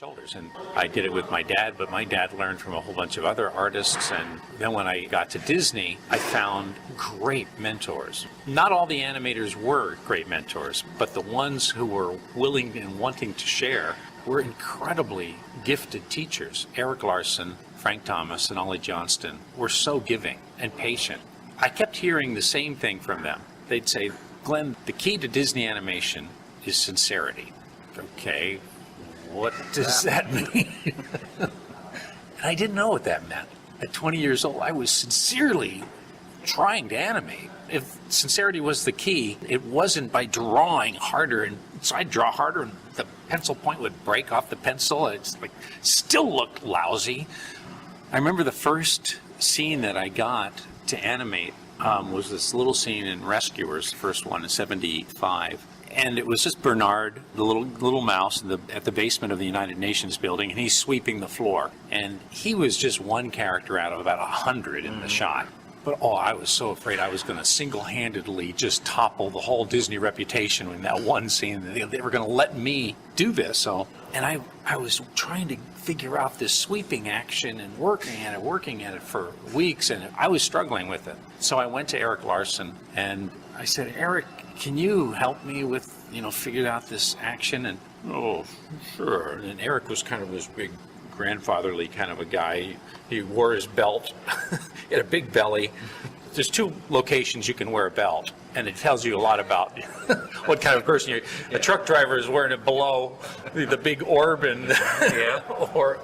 shoulders. And I did it with my dad, but my dad learned from a whole bunch of other artists. And then when I got to Disney, I found great mentors. Not all the animators were great mentors, but the ones who were willing and wanting to share were incredibly gifted teachers. Eric Larson, Frank Thomas, and Ollie Johnston were so giving and patient. I kept hearing the same thing from them. They'd say, Glenn, the key to Disney animation is sincerity. Okay, what does that mean? And I didn't know what that meant. At 20 years old, I was sincerely trying to animate. If sincerity was the key, it wasn't by drawing harder, and so I'd draw harder and the pencil point would break off the pencil. It's like, still looked lousy. I remember the first scene that I got to animate was this little scene in Rescuers, the first one in 75. And it was just Bernard, the little mouse, at the basement of the United Nations building, and he's sweeping the floor. And he was just one character out of about 100 in the shot. But I was so afraid I was going to single-handedly just topple the whole Disney reputation in that one scene. They were going to let me do this. And I was trying to figure out this sweeping action and working at it for weeks, and I was struggling with it. So I went to Eric Larson and I said, Eric, can you help me with, figure out this action? And, oh, sure. And Eric was kind of this big grandfatherly kind of a guy. He wore his belt. He had a big belly. There's 2 locations you can wear a belt, and it tells you a lot about what kind of person you're. A truck driver is wearing it below the big orb, and or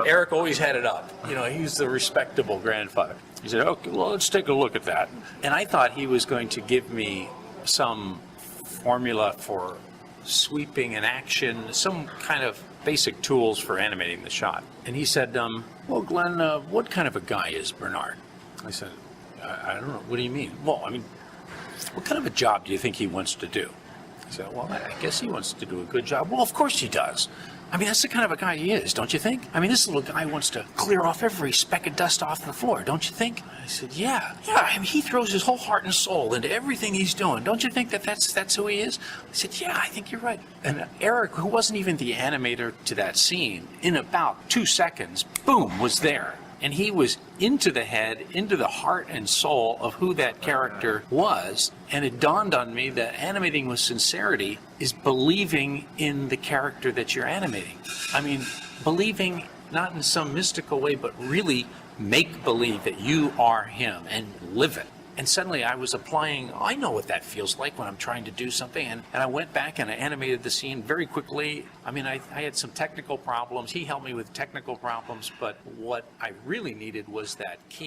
Eric always had it up. He's the respectable grandfather. He said, okay, well, let's take a look at that. And I thought he was going to give me some formula for sweeping an action, some kind of basic tools for animating the shot. And he said, well, Glenn, what kind of a guy is Bernard? I said, I don't know. What do you mean? Well, what kind of a job do you think he wants to do? He said, well, I guess he wants to do a good job. Well, of course he does. That's the kind of a guy he is, don't you think? This little guy wants to clear off every speck of dust off the floor, don't you think? I said, yeah. He throws his whole heart and soul into everything he's doing. Don't you think that's who he is? I said, yeah, I think you're right. And Eric, who wasn't even the animator to that scene, in about 2 seconds, boom, was there. And he was into the head, into the heart and soul of who that character was. And it dawned on me that animating with sincerity is believing in the character that you're animating. Believing not in some mystical way, but really make believe that you are him and live it. And suddenly I was applying, I know what that feels like when I'm trying to do something. And I went back and I animated the scene very quickly. I had some technical problems. He helped me with technical problems. But what I really needed was that key.